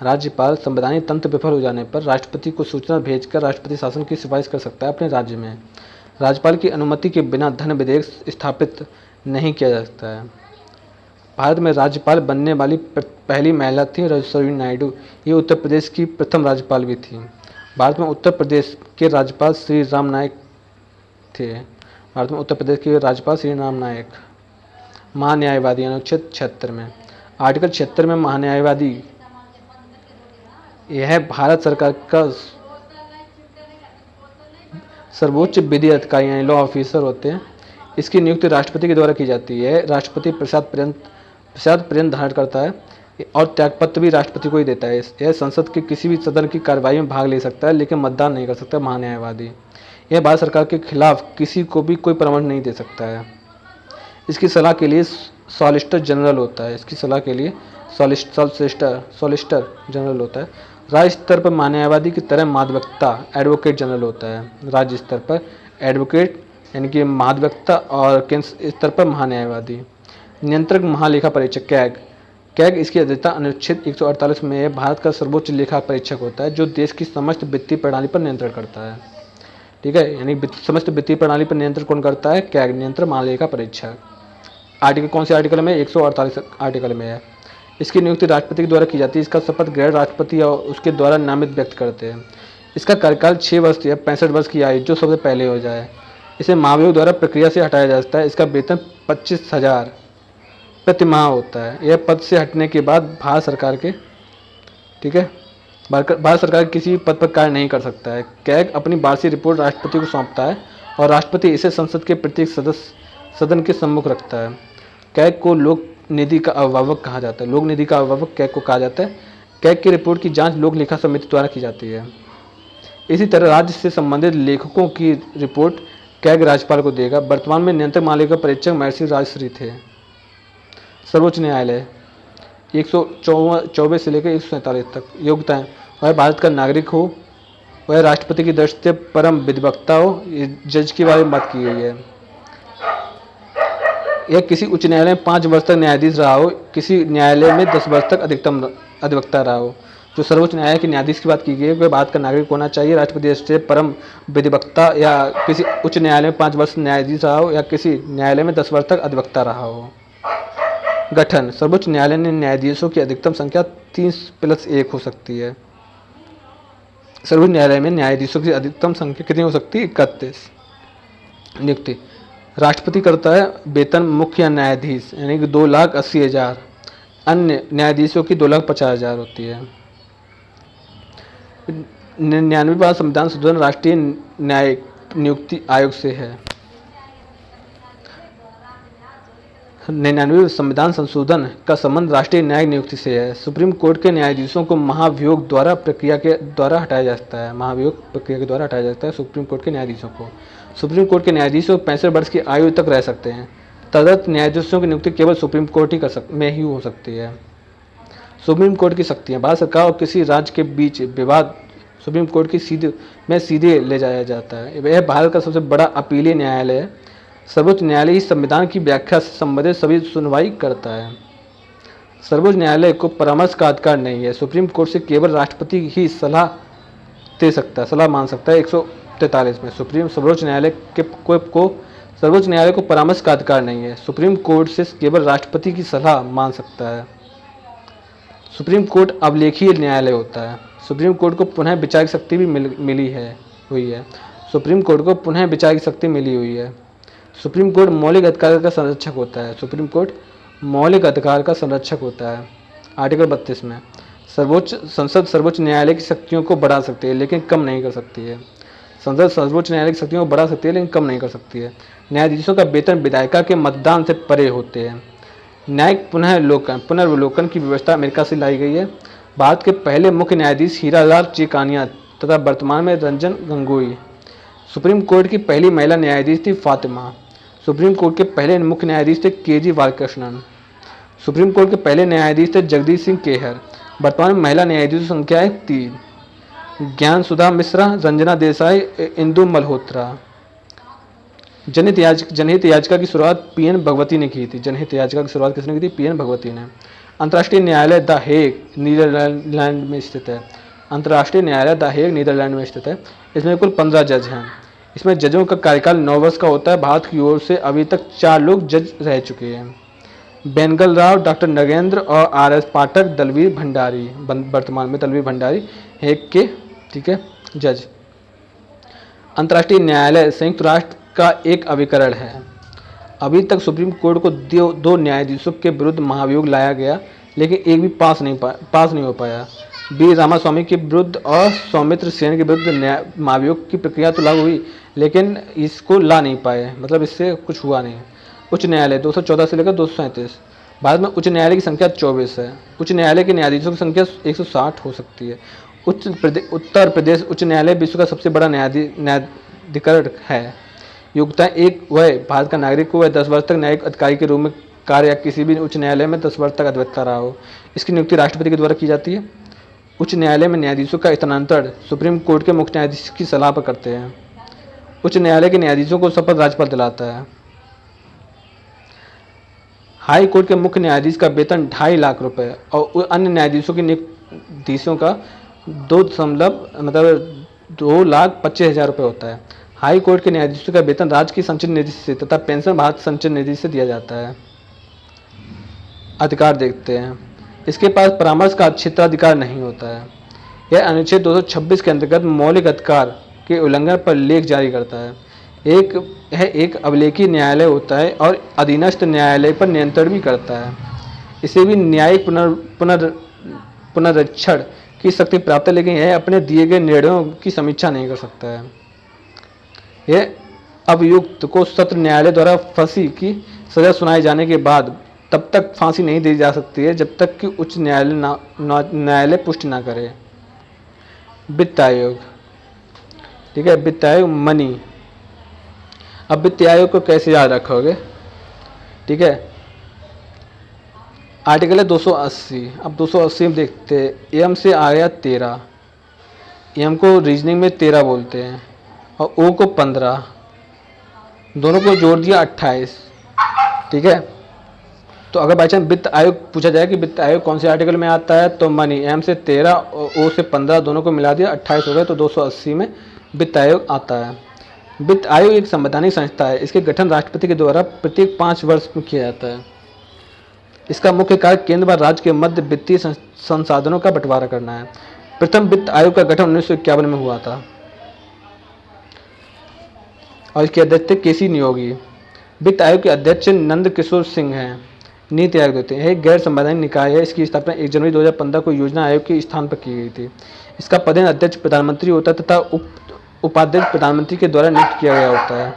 राज्यपाल संवैधानिक तंत्र विफल हो जाने पर राष्ट्रपति को सूचना भेजकर राष्ट्रपति शासन की सिफारिश कर सकता है अपने राज्य में। राज्यपाल की अनुमति के बिना धन विधेयक स्थापित नहीं किया जा सकता है। भारत में राज्यपाल बनने वाली पहली महिला थी सरोजिनी नायडू। ये उत्तर प्रदेश की प्रथम राज्यपाल भी थी। भारत में उत्तर प्रदेश के राज्यपाल श्री राम नायक थे। महान्यायवादी अनुच्छेद 76 में, आर्टिकल 76 में महान्यायवादी यह भारत सरकार का सर्वोच्च विधि अधिकारी यानी लॉ ऑफिसर होते हैं। इसकी नियुक्ति राष्ट्रपति के द्वारा की जाती है। राष्ट्रपति प्रसाद पर्यंत धारण करता है और त्यागपत्र भी राष्ट्रपति को ही देता है। यह संसद के किसी भी सदन की कार्रवाई में भाग ले सकता है, लेकिन मतदान नहीं कर सकता। महान्यायवादी यह भारत सरकार के खिलाफ किसी को भी कोई परामर्श नहीं दे सकता है। इसकी सलाह के लिए सॉलिसिटर जनरल होता है। सॉलिसिटर जनरल होता है। राज्य स्तर पर महान्यायवादी की तरह महाधिवक्ता एडवोकेट जनरल होता है। राज्य स्तर पर एडवोकेट यानी कि महाधिवक्ता और केंद्र स्तर पर महान्यायवादी। नियंत्रक महालेखा परीक्षक कैग इसकी अध्यक्षता अनुच्छेद 148 में भारत का सर्वोच्च लेखा परीक्षक होता है, जो देश की समस्त वित्तीय प्रणाली पर नियंत्रण करता है। ठीक है, यानी समस्त वित्तीय प्रणाली पर नियंत्रण कौन करता है? कैग, नियंत्रक महालेखा परीक्षक। आर्टिकल कौन से आर्टिकल में? 148 आर्टिकल में है। इसकी नियुक्ति राष्ट्रपति के द्वारा की जाती है। इसका शपथ ग्रहण राष्ट्रपति और उसके द्वारा नामित व्यक्ति करते हैं। इसका कार्यकाल 6 वर्ष या 65 वर्ष की आयु जो सबसे पहले हो जाए। इसे महाभियोग द्वारा प्रक्रिया से हटाया जा सकता है। इसका वेतन 25,000 प्रति माह होता है। यह पद से हटने के बाद भारत सरकार के ठीक है भारत सरकार किसी भी पद पर कार्य नहीं कर सकता है। कैग अपनी वार्षिक रिपोर्ट राष्ट्रपति को सौंपता है और राष्ट्रपति इसे संसद के प्रत्येक सदन के सम्मुख रखता है। कैग को लोक निधि का अभिभावक कहा जाता है। लोक निधि का अभिभावक कैग को कहा जाता है। कैग की रिपोर्ट की जांच लोक लेखा समिति द्वारा की जाती है। इसी तरह राज्य से संबंधित लेखकों की रिपोर्ट कैग राज्यपाल को देगा। वर्तमान में नियंत्रक मालिका परीक्षक महर्षि राजश्री थे। सर्वोच्च न्यायालय 124 से लेकर 147 तक। योग्यताएं: वह भारत का नागरिक हो, वह राष्ट्रपति की दृष्टि से परम विधिवक्ता हो। जज के बारे में बात की गई है। यह किसी उच्च न्यायालय में 5 वर्ष तक न्यायाधीश रहा हो, किसी न्यायालय में 10 वर्ष तक अधिकतम अधिवक्ता रहा हो। जो सर्वोच्च न्यायालय के न्यायाधीश की बात की गई है वह भारत का नागरिक होना चाहिए, राष्ट्रपति की दृष्टि से परम विधिवक्ता या किसी उच्च न्यायालय में 5 वर्ष न्यायाधीश रहा हो या किसी न्यायालय में 10 वर्ष तक अधिवक्ता रहा हो। गठन: सर्वोच्च न्यायालय ने न्यायाधीशों की अधिकतम संख्या 3+1 हो सकती है। सर्वोच्च न्यायालय में न्यायाधीशों की अधिकतम संख्या कितनी हो सकती है? 31। नियुक्ति: राष्ट्रपति करता है वेतन मुख्य न्यायाधीश यानी कि 2,80,000। अन्य न्यायाधीशों की 2,50,000 होती है। 99वां संविधान संशोधन राष्ट्रीय न्यायिक नियुक्ति आयोग से है। 99वें संविधान संशोधन का संबंध राष्ट्रीय न्यायिक नियुक्ति से है। सुप्रीम कोर्ट के न्यायाधीशों को महाभियोग द्वारा प्रक्रिया के द्वारा हटाया जा सकता है। महाभियोग प्रक्रिया के द्वारा हटाया जा सकता है सुप्रीम कोर्ट के न्यायाधीशों को। सुप्रीम कोर्ट के न्यायाधीशों 65 वर्ष की आयु तक रह सकते हैं। तदर्थ न्यायाधीशों की नियुक्ति केवल सुप्रीम कोर्ट में ही हो सकती है। सुप्रीम कोर्ट की शक्तियाँ: भारत सरकार और किसी राज्य के बीच विवाद सुप्रीम कोर्ट की सीधे ले जाया जाता है। यह भारत का सबसे बड़ा अपीलीय न्यायालय है। सर्वोच्च न्यायालय ही संविधान की व्याख्या से संबंधित सभी सुनवाई करता है। सर्वोच्च न्यायालय को परामर्श का अधिकार नहीं है। सुप्रीम कोर्ट से केवल राष्ट्रपति ही सलाह मान सकता है। 143 में सर्वोच्च न्यायालय सर्वोच्च न्यायालय को परामर्श का अधिकार नहीं है। सुप्रीम कोर्ट से केवल राष्ट्रपति की सलाह मान सकता है। सुप्रीम कोर्ट अभिलेखीय न्यायालय होता है। सुप्रीम कोर्ट को पुनः विचार की शक्ति भी मिली हुई है। सुप्रीम कोर्ट को पुनः विचार की शक्ति मिली हुई है। सुप्रीम कोर्ट मौलिक अधिकार का संरक्षक होता है। सुप्रीम कोर्ट मौलिक अधिकार का संरक्षक होता है। आर्टिकल 32 में संसद सर्वोच्च न्यायालय की शक्तियों को बढ़ा सकती है लेकिन कम नहीं कर सकती है। संसद सर्वोच्च न्यायालय की शक्तियों को बढ़ा सकती है लेकिन कम नहीं कर सकती है। न्यायाधीशों का वेतन विधायिका के मतदान से परे होते हैं। न्यायिक पुनर्विलोकन की व्यवस्था अमेरिका से लाई गई है। भारत के पहले मुख्य न्यायाधीश हीरालाल चिकानिया तथा वर्तमान में रंजन गोगोई। सुप्रीम कोर्ट की पहली महिला न्यायाधीश थी फातिमा। सुप्रीम कोर्ट के पहले मुख्य न्यायाधीश थे के.जी. बालकृष्णन। सुप्रीम कोर्ट के पहले न्यायाधीश थे जगदीश सिंह केहर। वर्तमान में महिला न्यायाधीशों की संख्या है 3। ज्ञान सुधा मिश्रा, रंजना देसाई, इंदु मल्होत्रा। जनहित याचिका की शुरुआत पी.एन. भगवती ने की थी। जनहित याचिका की शुरुआत किसने की थी? पी.एन. भगवती ने। अंतर्राष्ट्रीय न्यायालय द हेग नीदरलैंड में स्थित है। अंतर्राष्ट्रीय न्यायालय द हेग नीदरलैंड में स्थित है। इसमें कुल 15 जज हैं। इसमें जजों का कार्यकाल 9 वर्ष का होता है। भारत की ओर से अभी तक 4 लोग जज रह चुके हैं: बेनगल राव, डॉक्टर नगेंद्र और आर.एस. पाठक, दलवीर भंडारी। वर्तमान में दलवीर भंडारी हेग के जज। अंतर्राष्ट्रीय न्यायालय संयुक्त राष्ट्र का एक अभिकरण है। अभी तक सुप्रीम कोर्ट को 2 न्यायाधीशों के विरुद्ध महाभियोग लाया गया लेकिन एक भी पास नहीं हो पाया। बी रामास्वामी के विरुद्ध और सौमित्र सेन के विरुद्ध महाभियोग की प्रक्रिया तो लागू हुई लेकिन इसको ला नहीं पाए, मतलब इससे कुछ हुआ नहीं। उच्च न्यायालय 214 से लेकर 237। भारत में उच्च न्यायालय की संख्या 24 है। उच्च न्यायालय के न्यायाधीशों की संख्या 160 हो सकती है। उत्तर प्रदेश उच्च न्यायालय विश्व का सबसे बड़ा न्यायाधिकरण है। योग्यता: 1 वह भारत का नागरिक हो, वह 10 वर्ष तक न्यायिक अधिकारी के रूप में कार्य या किसी भी उच्च न्यायालय में 10 वर्ष तक अधिवक्ता रहा हो। इसकी नियुक्ति राष्ट्रपति के द्वारा की जाती है। उच्च न्यायालय में न्यायाधीशों का स्थानांतरण सुप्रीम कोर्ट के मुख्य न्यायाधीश की सलाह पर करते हैं। उच्च न्यायालय के न्यायाधीशों को शपथ राज्यपाल दिलाता है। हाई कोर्ट के मुख्य न्यायाधीश का वेतन 2.5 लाख रुपए और अन्य न्यायाधीशों का 2,25,000 रुपये होता है। हाई कोर्ट के न्यायाधीशों का वेतन राज्य की संचित निधि से तथा पेंशन भारत संचित निधि से दिया जाता है। अधिकार देखते हैं। इसके पास परामर्श का क्षेत्राधिकार नहीं होता है। यह अनुच्छेद 226 के अंतर्गत मौलिक अधिकार के उल्लंघन पर लेख जारी करता है। एक अभिलेखीय न्यायालय होता है और अधीनस्थ न्यायालय पर नियंत्रण भी करता है। इसे भी न्यायिक पुनरीक्षण की शक्ति प्राप्त है, लेकिन यह अपने दिए गए निर्णयों की समीक्षा नहीं कर सकता है। यह अभियुक्त को सत्र न्यायालय द्वारा फांसी की सजा सुनाए जाने के बाद तब तक फांसी नहीं दी जा सकती है जब तक कि उच्च न्यायालय पुष्टि ना करे। वित्त आयोग, ठीक है, वित्त आयोग मनी। अब वित्त आयोग को कैसे याद रखोगे, ठीक है, आर्टिकल है 280। अब 280 में देखते हैं, एम से आ गया 13, एम को रीजनिंग में 13 बोलते हैं, और ओ को 15, दोनों को जोड़ दिया 28, ठीक है। तो अगर बाई चांस वित्त आयोग पूछा जाए कि वित्त आयोग कौन से आर्टिकल में आता है, तो मनी, एम से 13 और ओ से 15 दोनों को मिला दिया 28 हो गए, तो 280 में वित्त आयोग आता है। वित्त आयोग एक संवैधानिक संस्था है। इसके गठन राष्ट्रपति के द्वारा प्रत्येक 5 वर्ष में किया जाता है। इसका मुख्य कार्य केंद्र व राज्य के मध्य वित्तीय संसाधनों का बंटवारा करना है। प्रथम वित्त आयोग का गठन 1951 में हुआ था और इसके अध्यक्ष थे केसी नियोगी। वित्त आयोग के अध्यक्ष नंद किशोर सिंह हैं। नीति आयोग देते हैं, एक गैर संवैधानिक निकाय है। इसकी स्थापना 1 जनवरी 2015 को योजना आयोग के स्थान पर की गई थी। इसका पदेन अध्यक्ष प्रधानमंत्री होता है तथा उपाध्यक्ष प्रधानमंत्री के द्वारा नियुक्त किया गया होता है।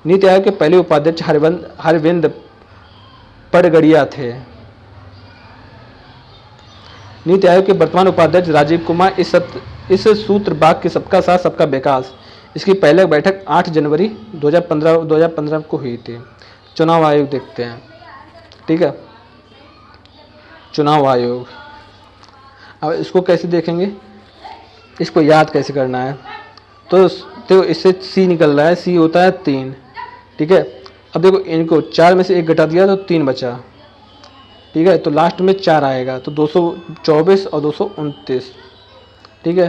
नीति आयोग के पहले उपाध्यक्ष हरविंद पडगड़िया थे। नीति आयोग के वर्तमान उपाध्यक्ष राजीव कुमार। इस सूत्र वाक्य के सबका साथ सबका विकास, इसकी पहले बैठक 8 जनवरी 2015 को हुई थी। चुनाव आयोग देखते हैं, ठीक है, चुनाव आयोग। अब इसको कैसे देखेंगे, इसको याद कैसे करना है, तो इससे सी निकल रहा है, सी होता है 3, ठीक है। अब देखो इनको 4 में से 1 घटा दिया तो 3 बचा, ठीक है, तो लास्ट में 4 आएगा, तो 224 और 229, ठीक है।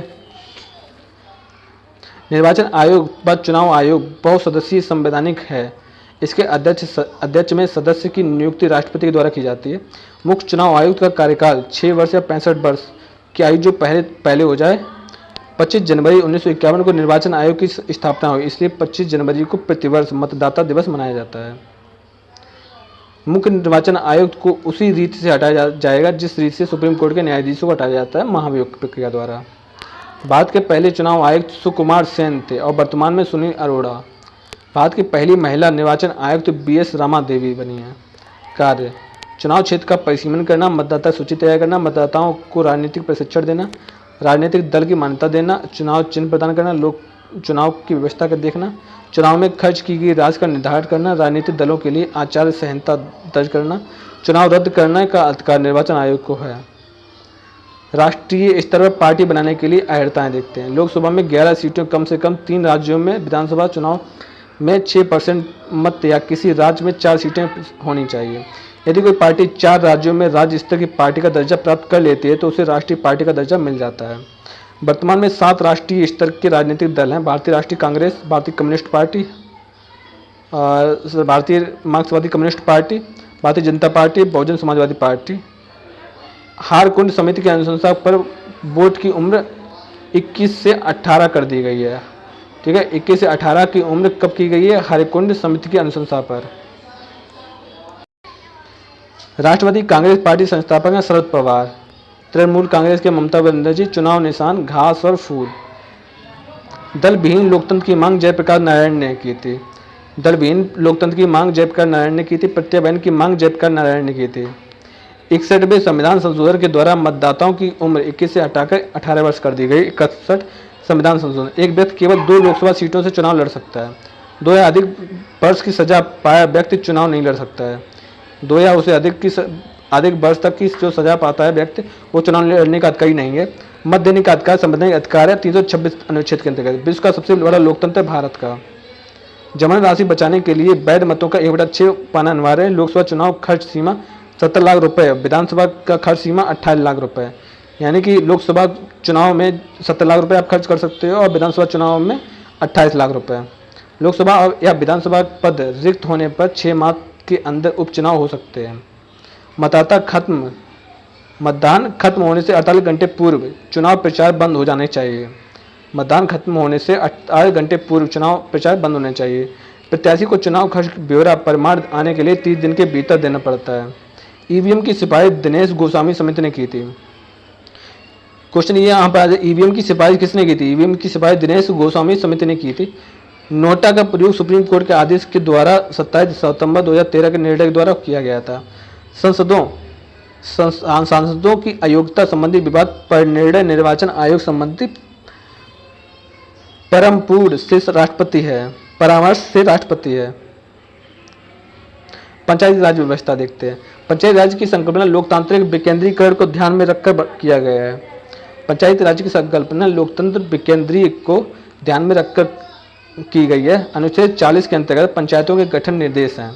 निर्वाचन आयोग व चुनाव आयोग बहुसदस्यीय संवैधानिक है। इसके अध्यक्ष में सदस्य की नियुक्ति राष्ट्रपति के द्वारा की जाती है। मुख्य चुनाव आयुक्त का कार्यकाल 6 वर्ष या 65 वर्ष की आयु जो पहले हो जाए। 25 जनवरी 1951 को निर्वाचन आयोग की स्थापना हुई, इसलिए 25 जनवरी को प्रतिवर्ष मतदाता दिवस मनाया जाता है। मुख्य निर्वाचन आयुक्त को उसी रीति से हटाया जाएगा जिस रीति से सुप्रीम कोर्ट के न्यायाधीशों को हटाया जाता है, महाभियोग प्रक्रिया द्वारा। भारत के पहले चुनाव आयुक्त सुकुमार सेन थे और वर्तमान में सुनील अरोड़ा। भारत की पहली महिला निर्वाचन आयुक्त BS रामा देवी बनी है। कार्य: चुनाव क्षेत्र का परिसीमन करना, मतदाता सूची तैयार करना, मतदाताओं को राजनीतिक प्रशिक्षण देना, राजनीतिक दल की मान्यता देना, चुनाव चिन्ह प्रदान करना, लोक चुनाव की व्यवस्था का देखना, चुनाव में खर्च की गई राशि का निर्धारण करना, राजनीतिक दलों के लिए आचार संहिता दर्ज करना, चुनाव रद्द करने का अधिकार निर्वाचन आयोग को है। राष्ट्रीय स्तर पर पार्टी बनाने के लिए अर्हताएं देखते हैं। लोकसभा में 11 सीटें, कम से कम 3 राज्यों में, विधानसभा चुनाव में 6% मत या किसी राज्य में 4 सीटें होनी चाहिए। यदि कोई पार्टी 4 राज्यों में राज्य स्तर की पार्टी का दर्जा प्राप्त कर लेती है तो उसे राष्ट्रीय पार्टी का दर्जा मिल जाता है। वर्तमान में 7 राष्ट्रीय स्तर के राजनीतिक दल हैं: भारतीय राष्ट्रीय कांग्रेस, भारतीय कम्युनिस्ट पार्टी, भारतीय मार्क्सवादी communist party, Bharatiya Janata party, Bahujan Samajwadi party. हारकुंड समिति के अनुशंसा पर वोट की उम्र 21 से 18 कर दी गई है, ठीक है। 21 से 18 की उम्र कब की गई है? हारकुंड समिति की अनुशंसा पर। राष्ट्रवादी कांग्रेस पार्टी संस्थापक हैं शरद पवार। तृणमूल कांग्रेस के ममता बनर्जी। चुनाव निशान घास और फूल। दल विहीन लोकतंत्र की मांग जयप्रकाश नारायण ने की थी। दल विहीन लोकतंत्र की मांग जयप्रकाश नारायण ने की थी। प्रत्याबयन की मांग जयप्रकाश नारायण ने की थी। 61वें संविधान संशोधन के द्वारा मतदाताओं की उम्र 21 से हटाकर 18 वर्ष कर दी गई। 61 संविधान संशोधन। एक व्यक्ति केवल 2 लोकसभा सीटों से चुनाव लड़ सकता है। 2 या अधिक वर्ष की सजा पाया व्यक्ति चुनाव नहीं लड़ सकता है। 2 या उससे अधिक वर्ष तक की जो सजा पाता है व्यक्ति, वो चुनाव लड़ने का अधिकारी नहीं है। मत देने का अधिकार संवैधानिक अधिकार है 326 अनुच्छेद के अंतर्गत। विश्व का सबसे बड़ा लोकतंत्र भारत का। जमा राशि बचाने के लिए वैध मतों का 1/6 पाना अनिवार्य है। लोकसभा चुनाव खर्च सीमा 70 लाख रुपए, विधानसभा का खर्च सीमा 28 लाख रुपए। यानी कि लोकसभा चुनाव में 70 लाख रुपए आप खर्च कर सकते हो और विधानसभा चुनाव में 28 लाख रुपए। लोकसभा या विधानसभा पद रिक्त होने पर 6 माह के अंदर उपचुनाव हो सकते हैं। मतदाता खत्म मतदान खत्म होने से 48 घंटे पूर्व चुनाव प्रचार बंद हो जाने चाहिए। मतदान खत्म होने से 48 घंटे पूर्व चुनाव प्रचार बंद होने चाहिए। प्रत्याशी को चुनाव खर्च ब्यौरा प्रमाण आने के लिए 30 दिन के भीतर देना पड़ता है। ईवीएम की सिफारिश दिनेश गोस्वामी समिति ने की थी। क्वेश्चन ये यहाँ पर ईवीएम की सिफारिश किसने की थी? ईवीएम की सिफारिश दिनेश गोस्वामी समिति ने की थी। नोटा का प्रयोग सुप्रीम कोर्ट के आदेश के द्वारा 27 सितंबर 2013 के निर्णय के द्वारा किया गया था। सांसदों की अयोग्यता संबंधी विवाद पर निर्णय निर्वाचन आयोग संबंधी परामर्श से राष्ट्रपति है। पंचायती राज व्यवस्था देखते हैं। पंचायती राज की संकल्पना लोकतांत्रिक विकेंद्रीकरण को ध्यान में रखकर किया गया है। पंचायती राज की संकल्पना लोकतंत्र विकेंद्रीकरण को ध्यान में रखकर की गई है। अनुच्छेद 40 के अंतर्गत पंचायतों के गठन निर्देश हैं।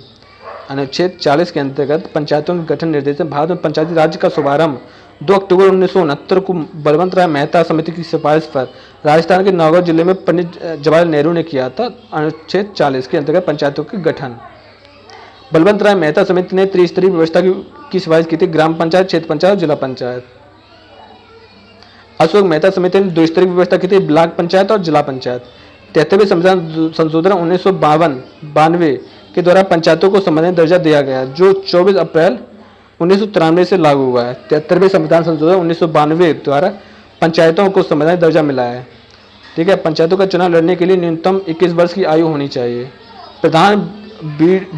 अनुच्छेद 40 के अंतर्गत पंचायतों के गठन निर्देश हैं। भारत में पंचायती राज का शुभारंभ 2 अक्टूबर 1969 को बलवंत राय मेहता समिति की सिफारिश पर राजस्थान के नौगढ़ जिले में पंडित जवाहरलाल नेहरू ने किया था। अनुच्छेद 40 के अंतर्गत पंचायतों के गठन। बलवंत राय मेहता समिति ने त्रिस्तरीय व्यवस्था की सिफारिश की थी, ग्राम पंचायत, क्षेत्र पंचायत और जिला पंचायत। अशोक मेहता समिति ने 2 स्तरीय व्यवस्था की थी, ब्लॉक पंचायत और जिला पंचायत। 73वें संविधान संशोधन 1952 के द्वारा पंचायतों को संवैधानिक दर्जा दिया गया, जो 24 अप्रैल 1993 से लागू हुआ है। 73वें संविधान संशोधन 1992 द्वारा पंचायतों को संवैधानिक दर्जा मिला है। ठीक है। पंचायतों का चुनाव लड़ने के लिए न्यूनतम 21 वर्ष की आयु होनी चाहिए। प्रधान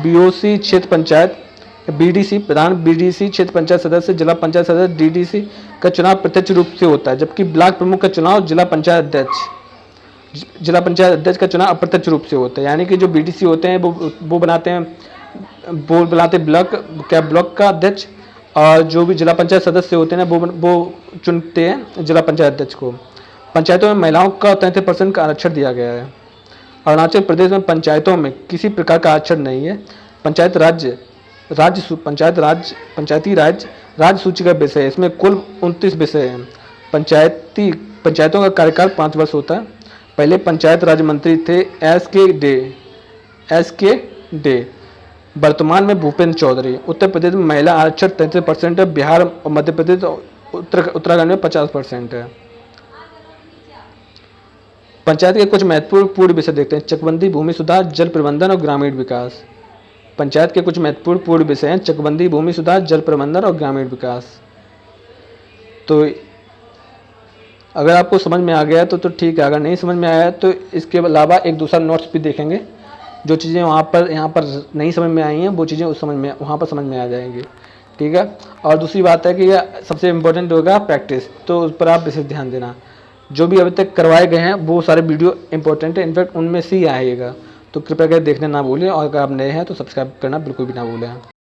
बीओसी क्षेत्र पंचायत बीडीसी, प्रधान बीडीसी क्षेत्र पंचायत सदस्य, जिला पंचायत सदस्य डीडीसी का चुनाव प्रत्यक्ष रूप से होता है, जबकि ब्लॉक प्रमुख का चुनाव जिला पंचायत अध्यक्ष का चुनाव अप्रत्यक्ष रूप से होता है। यानी कि जो बीडीसी होते हैं वो बनाते ब्लॉक का अध्यक्ष, और जो भी जिला पंचायत सदस्य होते हैं वो चुनते हैं जिला पंचायत अध्यक्ष को। पंचायतों में महिलाओं का 33% का आरक्षण दिया गया है। अरुणाचल प्रदेश में पंचायतों में किसी प्रकार का आरक्षण नहीं है। पंचायती राज राज्य सूची का विषय है। इसमें कुल 29 विषय हैं। पंचायतों का कार्यकाल 5 वर्ष होता है। पहले पंचायत राज मंत्री थे एस के डे, वर्तमान में भूपेंद्र चौधरी। उत्तर प्रदेश में महिला आरक्षण 33% है। बिहार और मध्य प्रदेश और उत्तराखंड में 50% है। पंचायत के कुछ महत्वपूर्ण विषय देखते हैं। चकबंदी, भूमि सुधार, जल प्रबंधन और ग्रामीण विकास। पंचायत के कुछ महत्वपूर्ण विषय हैं। चकबंदी, भूमि सुधार, जल प्रबंधन और ग्रामीण विकास। तो अगर आपको समझ में आ गया तो ठीक है। अगर नहीं समझ में आया तो इसके अलावा एक दूसरा नोट्स भी देखेंगे। जो चीज़ें यहाँ पर नहीं समझ में आई हैं वो चीज़ें वहाँ पर समझ में आ जाएंगी। ठीक है। और दूसरी बात है कि सबसे इम्पोर्टेंट होगा प्रैक्टिस, तो उस पर आप विशेष ध्यान देना। जो भी अभी तक करवाए गए हैं वो सारे वीडियो इंपॉर्टेंट है, इनफैक्ट उनमें से ही आएगा, तो कृपया करके देखने ना भूलें। और अगर आप नए हैं तो सब्सक्राइब करना बिल्कुल भी ना भूलें।